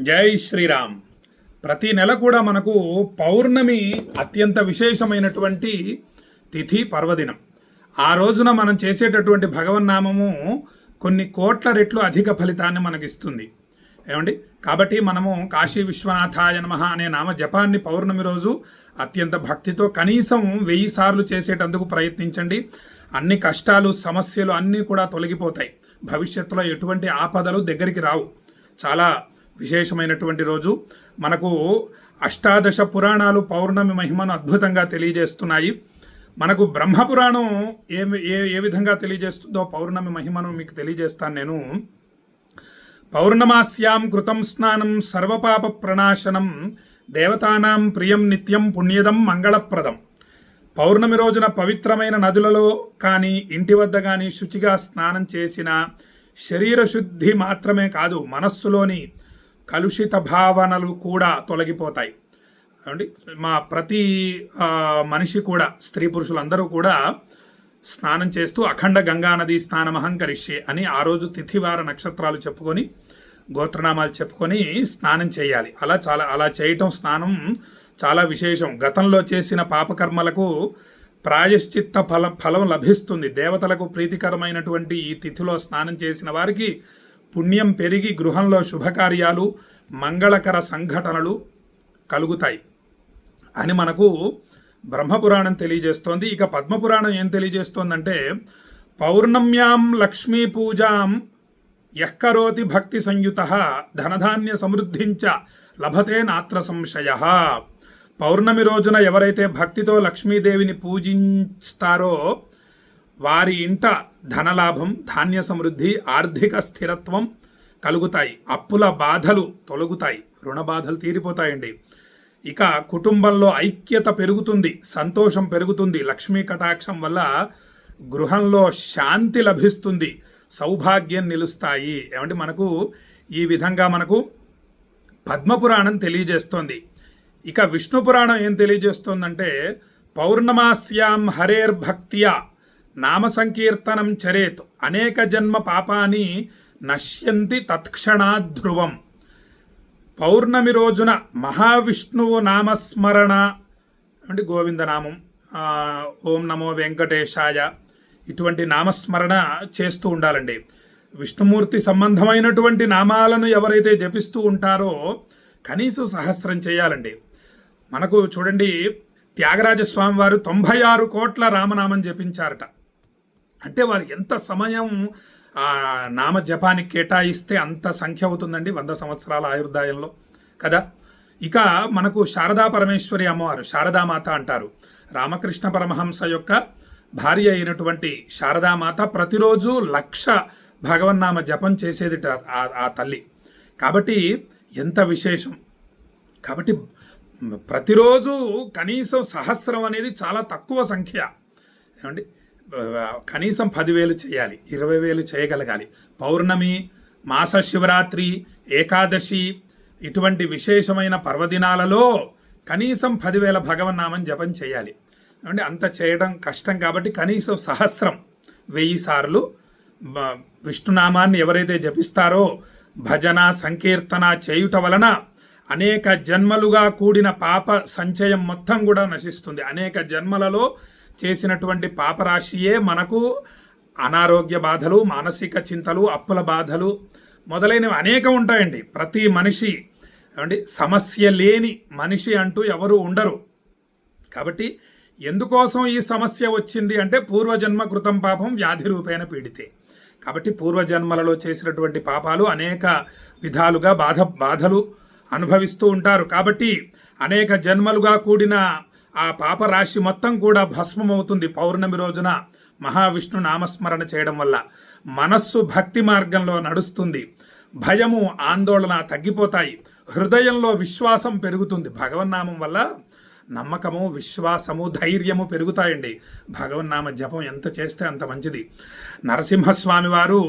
జై శ్రీరామ్. ప్రతి నెల కూడా మనకు పౌర్ణమి అత్యంత విశేషమైనటువంటి తిథి పర్వదినం. ఆ రోజున మనం చేసేటటువంటి భగవన్నామము కొన్ని కోట్ల రెట్లు అధిక ఫలితాన్ని మనకిస్తుంది. ఏమండి, కాబట్టి మనము కాశీ విశ్వనాథాయ నమః అనే నామ జపాన్ని పౌర్ణమి రోజు అత్యంత భక్తితో కనీసం 1000 సార్లు చేసేటందుకు ప్రయత్నించండి. అన్ని కష్టాలు సమస్యలు అన్నీ కూడా తొలగిపోతాయి. భవిష్యత్తులో ఎటువంటి ఆపదలు దగ్గరికి రావు. చాలా విశేషమైనటువంటి రోజు. మనకు అష్టాదశ పురాణాలు పౌర్ణమి మహిమను అద్భుతంగా తెలియజేస్తున్నాయి. మనకు బ్రహ్మపురాణం ఏ విధంగా తెలియజేస్తుందో పౌర్ణమి మహిమను మీకు తెలియజేస్తాను నేను. పౌర్ణమాస్యాం కృతం స్నానం సర్వపాప ప్రణాశనం దేవతానాం ప్రియం నిత్యం పుణ్యదం మంగళప్రదం. పౌర్ణమి రోజున పవిత్రమైన నదులలో కానీ ఇంటి వద్ద కానీ శుచిగా స్నానం చేసిన శరీర శుద్ధి మాత్రమే కాదు, మనస్సులోని కలుషిత భావనలు కూడా తొలగిపోతాయి. అండి, మా ప్రతి మనిషి కూడా, స్త్రీ పురుషులందరూ కూడా స్నానం చేస్తూ అఖండ గంగానది స్నానమహం కరిష్యే అని ఆ రోజు తిథివార నక్షత్రాలు చెప్పుకొని గోత్రనామాలు చెప్పుకొని స్నానం చేయాలి. అలా చేయటం, స్నానం చాలా విశేషం. గతంలో చేసిన పాపకర్మలకు ప్రాయశ్చిత్త ఫలం లభిస్తుంది. దేవతలకు ప్రీతికరమైనటువంటి ఈ తిథిలో స్నానం చేసిన వారికి పుణ్యం పెరిగి గృహంలో శుభకార్యాలు మంగళకర సంఘటనలు కలుగుతాయి అని మనకు బ్రహ్మపురాణం తెలియజేస్తోంది. ఇక పద్మపురాణం ఏం తెలియజేస్తోందంటే, పౌర్ణమ్యాం లక్ష్మీ పూజాం యఃకరోతి భక్తి సంయుత ధనధాన్య సమృద్ధించ లభతే నాత్ర సంశయ. పౌర్ణమి రోజున ఎవరైతే భక్తితో లక్ష్మీదేవిని పూజిస్తారో వారి ఇంట ధనలాభం, ధాన్య సమృద్ధి, ఆర్థిక స్థిరత్వం కలుగుతాయి. అప్పుల బాధలు తొలగుతాయి, రుణ బాధలు తీరిపోతాయండి. ఇక కుటుంబంలో ఐక్యత పెరుగుతుంది, సంతోషం పెరుగుతుంది. లక్ష్మీ కటాక్షం వల్ల గృహంలో శాంతి లభిస్తుంది, సౌభాగ్యం నిలుస్తాయి. ఏమంటే మనకు ఈ విధంగా మనకు పద్మపురాణం తెలియజేస్తోంది. ఇక విష్ణు పురాణం ఏం తెలియజేస్తోందంటే, పౌర్ణమాస్యాం హరేర్భక్త్యా నామ సంకీర్తనం చరేత్ అనేక జన్మ పాపాని నశ్యంతి తత్క్షణాధ్రువం. పౌర్ణమి రోజున మహావిష్ణువు నామస్మరణ అంటే గోవిందనామం, ఓం నమో వెంకటేశాయ, ఇటువంటి నామస్మరణ చేస్తూ ఉండాలండి. విష్ణుమూర్తి సంబంధమైనటువంటి నామాలను ఎవరైతే జపిస్తూ ఉంటారో కనీసం సహస్రం చేయాలండి. మనకు చూడండి, త్యాగరాజస్వామి వారు 96 కోట్ల రామనామం జపించారట. అంటే వారు ఎంత సమయం నామ జపానికి కేటాయిస్తే అంత సంఖ్య అవుతుందండి 100 సంవత్సరాల ఆయుర్దాయంలో కదా. ఇక మనకు శారదా పరమేశ్వరి అమ్మవారు, శారదామాత అంటారు. రామకృష్ణ పరమహంస యొక్క భార్య అయినటువంటి శారదామాత ప్రతిరోజు 1,00,000 భగవన్నామ జపం చేసేది ఆ తల్లి. కాబట్టి ఎంత విశేషం. కాబట్టి ప్రతిరోజు కనీసం సహస్రం అనేది చాలా తక్కువ సంఖ్య. ఏమండి, కనీసం 10,000 చేయాలి, 20,000 చేయగలగాలి. పౌర్ణమి, మాస శివరాత్రి, ఏకాదశి ఇటువంటి విశేషమైన పర్వదినాలలో కనీసం 10,000 భగవన్నామం జపం చేయాలి. అంటే అంత చేయడం కష్టం కాబట్టి కనీసం సహస్రం 1000 సార్లు విష్ణునామాన్ని ఎవరైతే జపిస్తారో భజన సంకీర్తన చేయుట వలన అనేక జన్మలుగా కూడిన పాప సంచయం మొత్తం కూడా నశిస్తుంది. అనేక జన్మలలో చేసినటువంటి పాపరాశియే మనకు అనారోగ్య బాధలు, మానసిక చింతలు, అప్పుల బాధలు మొదలైనవి అనేకం ఉంటాయండి. ప్రతి మనిషి అంటే సమస్య లేని మనిషి అంటూ ఎవరు ఉండరు. కాబట్టి ఎందుకోసం ఈ సమస్య వచ్చింది అంటే పూర్వజన్మ కృతం పాపం వ్యాధి రూపేణ పీడితే. కాబట్టి పూర్వజన్మలలో చేసినటువంటి పాపాలు అనేక విధాలుగా బాధలు అనుభవిస్తూ ఉంటారు. కాబట్టి అనేక జన్మలుగా కూడిన ఆ పాపరాశి మొత్తం కూడా భస్మమవుతుంది పౌర్ణమి రోజున మహావిష్ణు నామస్మరణ చేయడం వల్ల. మనస్సు భక్తి మార్గంలో నడుస్తుంది, భయము ఆందోళన తగ్గిపోతాయి, హృదయంలో విశ్వాసం పెరుగుతుంది. భగవన్నామం వల్ల నమ్మకము, విశ్వాసము, ధైర్యము పెరుగుతాయండి. భగవన్నామ జపం ఎంత చేస్తే అంత మంచిది. నరసింహస్వామి వారు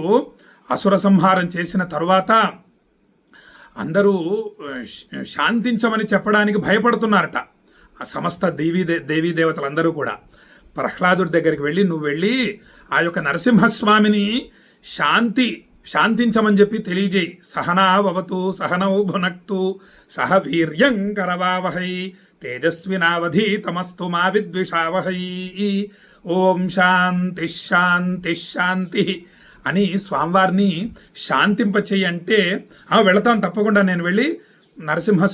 అసుర సంహారం చేసిన తరువాత అందరూ శాంతించమని చెప్పడానికి భయపడుతున్నారట. సమస్త దేవీ దేవతలందరూ కూడా ప్రహ్లాదుడి దగ్గరికి వెళ్ళి, నువ్వు వెళ్ళి ఆ యొక్క నరసింహస్వామిని శాంతి శాంతించమని చెప్పి తెలియజేయి. సహనావతు సహనౌ భునక్తు సహ వీర్యం కరవావహై తేజస్వినావధీతమస్తు మా విద్విషావహై. ఓం శాంతి శాంతి శాంతి అని స్వామివారిని శాంతింపచేయి అంటే వెళతాను తప్పకుండా, నేను వెళ్ళి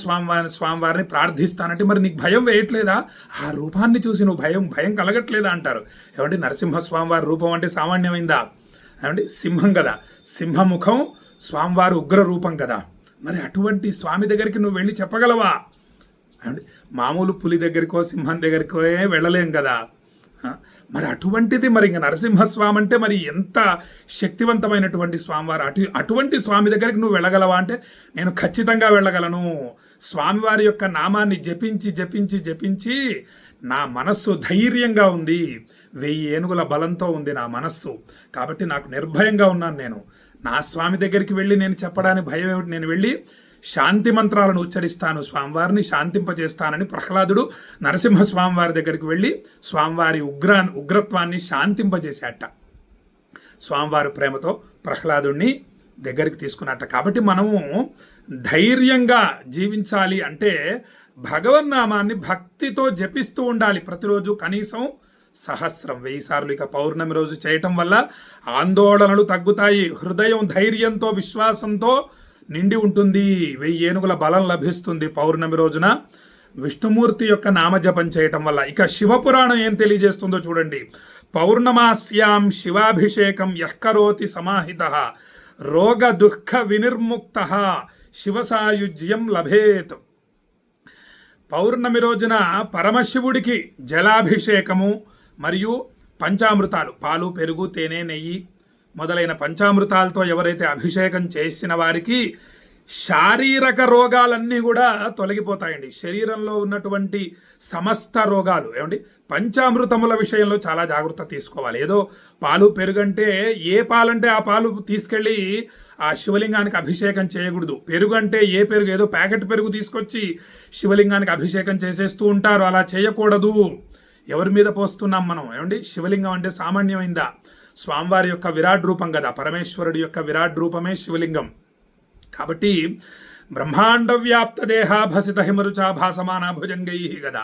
స్వామివారిని ప్రార్థిస్తానంటే, మరి నీకు భయం వేయట్లేదా? ఆ రూపాన్ని చూసి నువ్వు భయం కలగట్లేదా అంటారు. ఏమంటే నరసింహస్వామివారి రూపం అంటే సామాన్యమైందా? ఏమంటే సింహం కదా, సింహముఖం స్వామివారి ఉగ్ర రూపం కదా. మరి అటువంటి స్వామి దగ్గరికి నువ్వు వెళ్ళి చెప్పగలవా? ఏమంటే మామూలు పులి దగ్గరికో సింహం దగ్గరికో వెళ్ళలేం కదా. మరి అటువంటిది మరి ఇంకా నరసింహస్వామి అంటే మరి ఎంత శక్తివంతమైనటువంటి స్వామివారు. అటువంటి స్వామి దగ్గరికి నువ్వు వెళ్ళగలవా అంటే నేను ఖచ్చితంగా వెళ్ళగలను. స్వామివారి యొక్క నామాన్ని జపించి జపించి జపించి నా మనస్సు ధైర్యంగా ఉంది, 1000 ఏనుగుల బలంతో ఉంది నా మనస్సు. కాబట్టి నాకు నిర్భయంగా ఉన్నాను. నేను నా స్వామి దగ్గరికి వెళ్ళి నేను చెప్పడానికి భయం ఏమిటి? నేను వెళ్ళి శాంతి మంత్రాలను ఉచ్చరిస్తాను, స్వామివారిని శాంతింపజేస్తానని ప్రహ్లాదుడు నరసింహస్వామివారి దగ్గరికి వెళ్ళి స్వామివారి ఉగ్రత్వాన్ని శాంతింపజేశాట. స్వామివారి ప్రేమతో ప్రహ్లాదుడిని దగ్గరికి తీసుకున్నట్ట. కాబట్టి మనము ధైర్యంగా జీవించాలి అంటే భగవన్నామాన్ని భక్తితో జపిస్తూ ఉండాలి. ప్రతిరోజు కనీసం 1000 సార్లు. ఇక పౌర్ణమి రోజు చేయటం వల్ల ఆందోళనలు తగ్గుతాయి, హృదయం ధైర్యంతో విశ్వాసంతో నిండి ఉంటుంది, 1000 ఏనుగుల బలం లభిస్తుంది పౌర్ణమి రోజున విష్ణుమూర్తి యొక్క నామజపం చేయటం వల్ల. ఇక శివపురాణం ఏం తెలియజేస్తుందో చూడండి. పౌర్ణమాస్యాం శివాభిషేకం యఃకరోతి సమాహితః రోగ దుఃఖ వినిర్ముక్తః శివసాయుజ్యం లభేత్. పౌర్ణమి రోజున పరమశివుడికి జలాభిషేకము మరియు పంచామృతాలు, పాలు పెరుగు తేనె నెయ్యి మొదలైన పంచామృతాలతో ఎవరైతే అభిషేకం చేసిన వారికి శారీరక రోగాలన్నీ కూడా తొలగిపోతాయండి. శరీరంలో ఉన్నటువంటి సమస్త రోగాలు. ఏమండి పంచామృతముల విషయంలో చాలా జాగ్రత్త తీసుకోవాలి. ఏదో పాలు పెరుగంటే ఏ పాలంటే ఆ పాలు తీసుకెళ్ళి ఆ శివలింగానికి అభిషేకం చేయకూడదు. పెరుగు అంటే ఏ పెరుగు, ఏదో ప్యాకెట్ పెరుగు తీసుకొచ్చి శివలింగానికి అభిషేకం చేసేస్తూ ఉంటారు. అలా చేయకూడదు. ఎవరి మీద పోస్తున్నాం మనం? ఏమండి శివలింగం అంటే సామాన్యమైందా? స్వామివారి యొక్క విరాట్ రూపం కదా, పరమేశ్వరుడి యొక్క విరాట్ రూపమే శివలింగం. కాబట్టి బ్రహ్మాండ వ్యాప్త దేహాభసిత హిమరుచా భాసమాన భుజంగై కదా.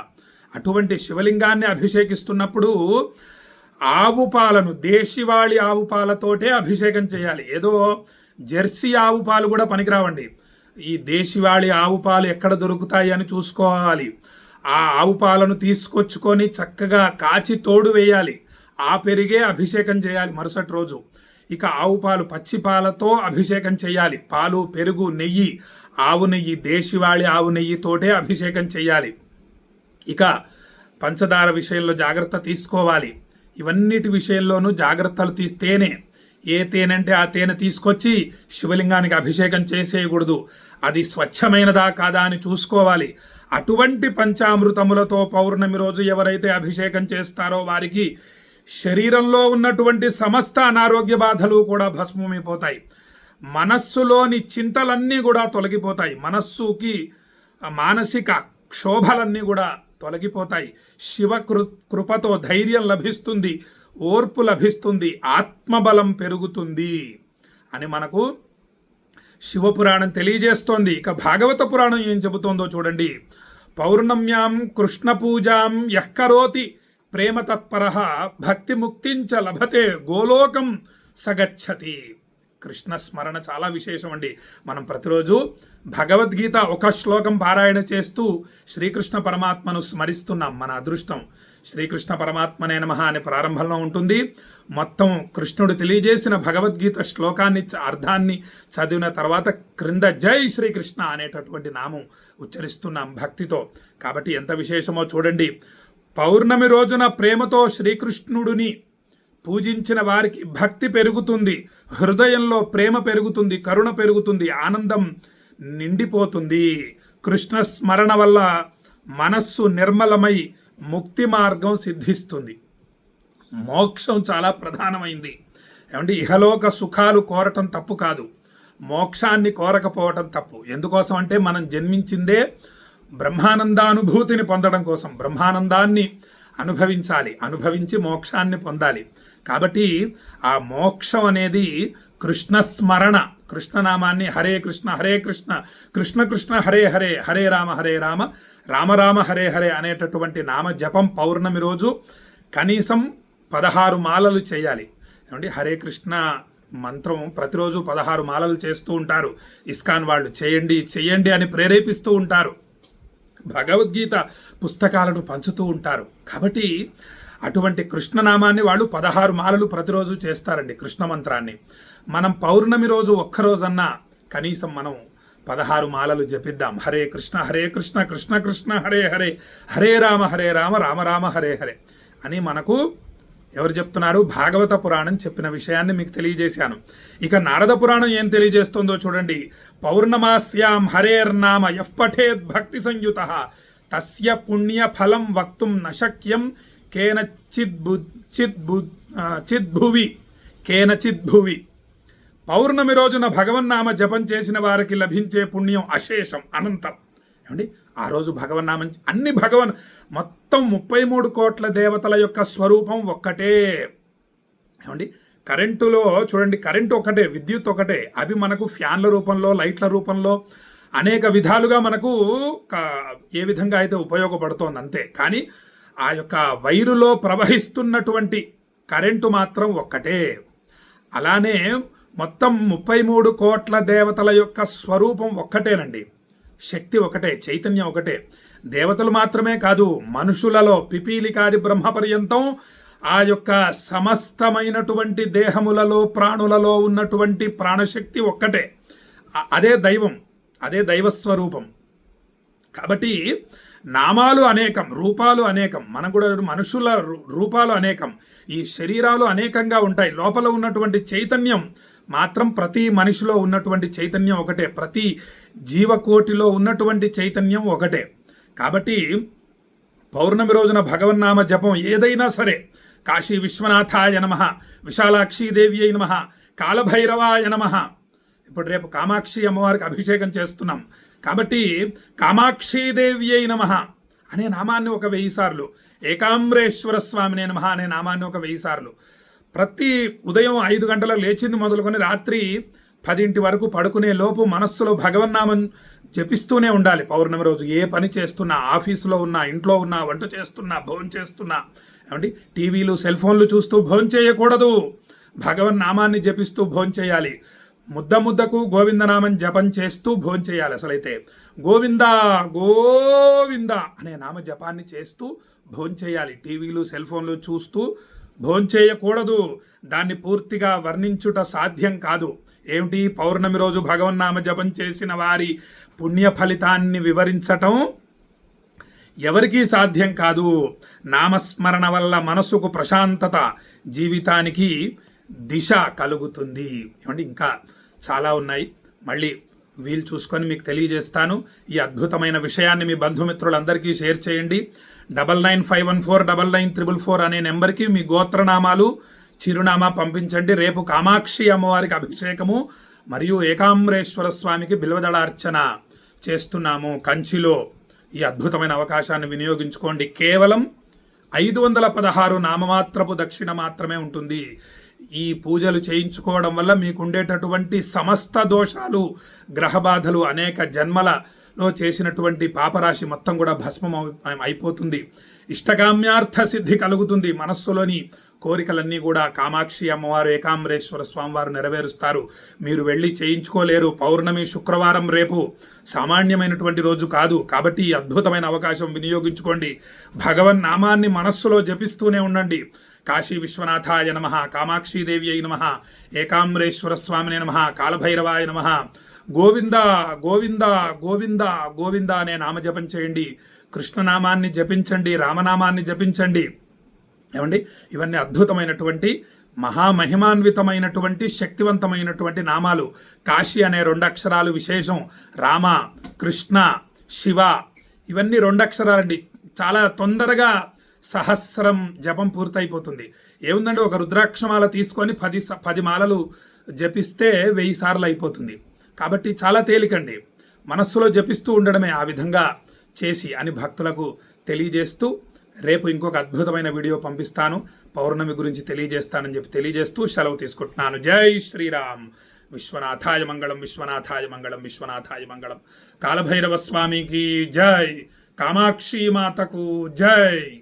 అటువంటి శివలింగాన్ని అభిషేకిస్తున్నప్పుడు ఆవు పాలను, దేశీవాళి ఆవు పాలతోటే అభిషేకం చేయాలి. ఏదో జెర్సీ ఆవు పాలు కూడా పనికిరావండి. ఈ దేశీవాళి ఆవు పాలు ఎక్కడ దొరుకుతాయి అని చూసుకోవాలి. ఆ ఆవు పాలను తీసుకొచ్చుకొని చక్కగా కాచి తోడు వేయాలి. ఆ పెరిగే అభిషేకం చేయాలి మరుసటి రోజు. ఇక ఆవు పాలు, పచ్చి పాలతో అభిషేకం చేయాలి. పాలు పెరుగు నెయ్యి, ఆవు నెయ్యి, దేశీవాళి ఆవు నెయ్యితోటే అభిషేకం చేయాలి. ఇక పంచదార విషయంలో జాగ్రత్త తీసుకోవాలి. ఇవన్నిటి విషయంలోనూ జాగ్రత్తలు తేనె, ఏ తేనె అంటే ఆ తేనె తీసుకొచ్చి శివలింగానికి అభిషేకం చేసేయకూడదు. అది స్వచ్ఛమైనదా కాదా అని చూసుకోవాలి. అటువంటి పంచామృతములతో పౌర్ణమి రోజు ఎవరైతే అభిషేకం చేస్తారో వారికి శరీరంలో ఉన్నటువంటి సమస్త అనారోగ్య బాధలు కూడా భస్మమైపోతాయి. మనస్సులోని చింతలన్నీ కూడా తొలగిపోతాయి. మనస్సుకి మానసిక క్షోభలన్నీ కూడా తొలగిపోతాయి. శివ కృపతో ధైర్యం లభిస్తుంది, ఓర్పు లభిస్తుంది, ఆత్మబలం పెరుగుతుంది అని మనకు శివపురాణం తెలియజేస్తోంది. ఇక భాగవత పురాణం ఏం చెబుతోందో చూడండి. పౌర్ణమ్యాం కృష్ణ పూజాం యఃకరోతి ప్రేమ తత్పరః భక్తి ముక్తించ లభతే గోలోకం సగచ్చతి. కృష్ణ స్మరణ చాలా విశేషం అండి. మనం ప్రతిరోజు భగవద్గీత ఒక శ్లోకం పారాయణ చేస్తూ శ్రీకృష్ణ పరమాత్మను స్మరిస్తున్నాం. మన అదృష్టం. శ్రీకృష్ణ పరమాత్మనే నమః అనే ప్రారంభంలో ఉంటుంది. మొత్తం కృష్ణుడు తెలియజేసిన భగవద్గీత శ్లోకాన్ని అర్థాన్ని చదివిన తర్వాత క్రింద జై శ్రీకృష్ణ అనేటటువంటి నామం ఉచ్చరిస్తున్నాం భక్తితో. కాబట్టి ఎంత విశేషమో చూడండి. పౌర్ణమి రోజున ప్రేమతో శ్రీకృష్ణుడిని పూజించిన వారికి భక్తి పెరుగుతుంది, హృదయంలో ప్రేమ పెరుగుతుంది, కరుణ పెరుగుతుంది, ఆనందం నిండిపోతుంది. కృష్ణ స్మరణ వల్ల మనస్సు నిర్మలమై ముక్తి మార్గం సిద్ధిస్తుంది. మోక్షం చాలా ప్రధానమైంది. ఏమంటే ఇహలోక సుఖాలు కోరటం తప్పు కాదు, మోక్షాన్ని కోరకపోవటం తప్పు. ఎందుకోసం అంటే మనం జన్మించిందే బ్రహ్మానందానుభూతిని పొందడం కోసం, బ్రహ్మానందాన్ని అనుభవించి మోక్షాన్ని పొందాలి. కాబట్టి ఆ మోక్షం అనేది కృష్ణస్మరణ, కృష్ణనామాన్ని హరే కృష్ణ కృష్ణ కృష్ణ హరే హరే, హరే రామ రామ రామ హరే హరే అనేటటువంటి నామ జపం పౌర్ణమి రోజు కనీసం 16 మాలలు చేయాలి. ఏమండి, హరే కృష్ణ మంత్రం ప్రతిరోజు 16 మాలలు చేస్తూ ఉంటారు ఇస్కాన్ వాళ్ళు. చేయండి అని ప్రేరేపిస్తూ ఉంటారు. భగవద్గీత పుస్తకాలను పంచుతూ ఉంటారు. కాబట్టి అటువంటి కృష్ణనామాన్ని వాళ్ళు 16 మాలలు ప్రతిరోజు చేస్తారండి, కృష్ణ మంత్రాన్ని. మనం పౌర్ణమి రోజు ఒక్కరోజన్నా కనీసం మనం 16 మాలలు జపిద్దాం. హరే కృష్ణ కృష్ణ కృష్ణ హరే హరే, హరే రామ రామ రామ హరే హరే అని మనకు ఎవరు చెప్తున్నారు? భాగవత పురాణం చెప్పిన విషయాన్ని మీకు తెలియజేశాను. ఇక నారద పురాణం ఏం తెలియజేస్తుందో చూడండి. పౌర్ణమాస్యాం హరేర్నామ యః పఠేత్ భక్తి సంయుత తస్య పుణ్య ఫలం వక్తుం నశక్యం కేనచిద్భువి. పౌర్ణమి రోజున భగవన్నామ జపం చేసిన వారికి లభించే పుణ్యం అశేషం, అనంతం. ఏమండి, ఆ రోజు భగవన్నామం మొత్తం 33 కోట్ల దేవతల యొక్క స్వరూపం ఒక్కటే. ఏమండి, కరెంటులో చూడండి, కరెంటు ఒకటే, విద్యుత్ ఒకటే. అవి మనకు ఫ్యాన్ల రూపంలో, లైట్ల రూపంలో అనేక విధాలుగా మనకు ఏ విధంగా అయితే ఉపయోగపడుతోంది అంతే. కానీ ఆ యొక్క వైరులో ప్రవహిస్తున్నటువంటి కరెంటు మాత్రం ఒక్కటే. అలానే మొత్తం 33 కోట్ల దేవతల యొక్క స్వరూపం ఒక్కటేనండి. శక్తి ఒకటే, చైతన్యం ఒకటే. దేవతలు మాత్రమే కాదు, మనుషులలో పిపీలికాది బ్రహ్మ పర్యంతం ఆ యొక్క సమస్తమైనటువంటి దేహములలో, ప్రాణులలో ఉన్నటువంటి ప్రాణశక్తి ఒక్కటే. అదే దైవం, అదే దైవస్వరూపం. కాబట్టి నామాలు అనేకం, రూపాలు అనేకం. మనం కూడా మనుషుల రూపాలు అనేకం, ఈ శరీరాలు అనేకంగా ఉంటాయి. లోపల ఉన్నటువంటి చైతన్యం మాత్రం ప్రతి మనిషిలో ఉన్నటువంటి చైతన్యం ఒకటే, ప్రతి జీవకోటిలో ఉన్నటువంటి చైతన్యం ఒకటే. కాబట్టి పౌర్ణమి రోజున భగవన్నామ జపం ఏదైనా సరే, కాశీ విశ్వనాథాయ నమః, విశాలాక్షీదేవ్యై నమః, కాలభైరవాయ నమః. ఇప్పుడు రేపు కామాక్షి అమ్మవారికి అభిషేకం చేస్తున్నాం కాబట్టి కామాక్షీదేవ్యై నమః అనే నామాన్ని ఒక 1000 సార్లు, ఏకాంబరేశ్వర స్వామినే నమః అనే నామాన్ని ఒక 1000 సార్లు, ప్రతి ఉదయం 5 గంటలకు లేచింది మొదలుకొని రాత్రి 10 వరకు పడుకునే లోపు మనస్సులో భగవన్నామం జపిస్తూనే ఉండాలి. పౌర్ణమి రోజు ఏ పని చేస్తున్నా, ఆఫీసులో ఉన్నా, ఇంట్లో ఉన్నా, వంట చేస్తున్నా, భోజనం చేస్తున్నా, ఏమండి టీవీలు, సెల్ ఫోన్లు చూస్తూ భోజనం చేయకూడదు. భగవన్నామాన్ని జపిస్తూ భోజనం చేయాలి. ముద్దకు గోవిందనామం జపం చేస్తూ భోజనం చేయాలి. అసలైతే గోవిందా గోవింద అనే నామ జపాన్ని చేస్తూ భోజనం చేయాలి. టీవీలు, సెల్ ఫోన్లు చూస్తూ భోజనం చేయకూడదు. దాన్ని పూర్తిగా వర్ణించుట సాధ్యం కాదు. ఏమిటి, పౌర్ణమి రోజు భగవన్నామ జపం చేసిన వారి పుణ్య ఫలితాన్ని వివరించటం ఎవరికీ సాధ్యం కాదు. నామస్మరణ వల్ల మనసుకు ప్రశాంతత, జీవితానికి దిశ కలుగుతుంది. ఏమంటే ఇంకా చాలా ఉన్నాయి, మళ్ళీ వీలు చూసుకొని మీకు తెలియజేస్తాను. ఈ అద్భుతమైన విషయాన్ని మీ బంధుమిత్రులందరికీ షేర్ చేయండి. 9951499444 అనే నెంబర్కి మీ గోత్రనామాలు, చిరునామా పంపించండి. రేపు కామాక్షి అమ్మవారికి అభిషేకము మరియు ఏకాంబరేశ్వర స్వామికి బిల్వదళార్చన చేస్తున్నాము కంచిలో. ఈ అద్భుతమైన అవకాశాన్ని వినియోగించుకోండి. కేవలం 516 నామమాత్రపు దక్షిణ మాత్రమే ఉంటుంది. ఈ పూజలు చేయించుకోవడం వల్ల మీకు ఉండేటటువంటి సమస్త దోషాలు, గ్రహబాధలు, అనేక జన్మలలో చేసినటువంటి పాపరాశి మొత్తం కూడా భస్మం అయిపోతుంది. ఇష్టకామ్యార్థ సిద్ధి కలుగుతుంది. మనస్సులోని కోరికలన్నీ కూడా కామాక్షి అమ్మవారు, ఏకాంబరేశ్వర స్వామివారు నెరవేరుస్తారు. మీరు వెళ్ళి చేయించుకోలేరు. పౌర్ణమి శుక్రవారం రేపు సామాన్యమైనటువంటి రోజు కాదు. కాబట్టి ఈ అద్భుతమైన అవకాశం వినియోగించుకోండి. భగవన్ నామాన్ని మనస్సులో జపిస్తూనే ఉండండి. కాశీ విశ్వనాథాయ నమః, కామాక్షీదేవ్యై నమః, ఏకాంబరేశ్వర స్వామినే నమః, కాలభైరవాయ నమః, గోవింద గోవింద గోవింద గోవింద అనే నామజపం చేయండి. కృష్ణనామాన్ని జపించండి, రామనామాన్ని జపించండి. ఏమండి, ఇవన్నీ అద్భుతమైనటువంటి మహామహిమాన్వితమైనటువంటి శక్తివంతమైనటువంటి నామాలు. కాశీ అనే 2 అక్షరాలు విశేషం. రామ, కృష్ణ, శివ ఇవన్నీ 2 అక్షరాలండి. చాలా తొందరగా సహస్రం జపం పూర్తయిపోతుంది. ఏముందంటే ఒక రుద్రాక్షమాల తీసుకొని 10 మాలలు జపిస్తే 1000 సార్లు అయిపోతుంది. కాబట్టి చాలా తేలికండి, మనస్సులో జపిస్తూ ఉండడమే. ఆ విధంగా చేసి అని భక్తులకు తెలియజేస్తూ రేపు ఇంకొక అద్భుతమైన వీడియో పంపిస్తాను, పౌర్ణమి గురించి తెలియజేస్తానని చెప్పి తెలియజేస్తూ సెలవు తీసుకుంటున్నాను. జై శ్రీరామ్. విశ్వనాథాయ మంగళం, విశ్వనాథాయ మంగళం, విశ్వనాథాయ మంగళం. కాలభైరవ స్వామికి జై. కామాక్షి మాతకు జై.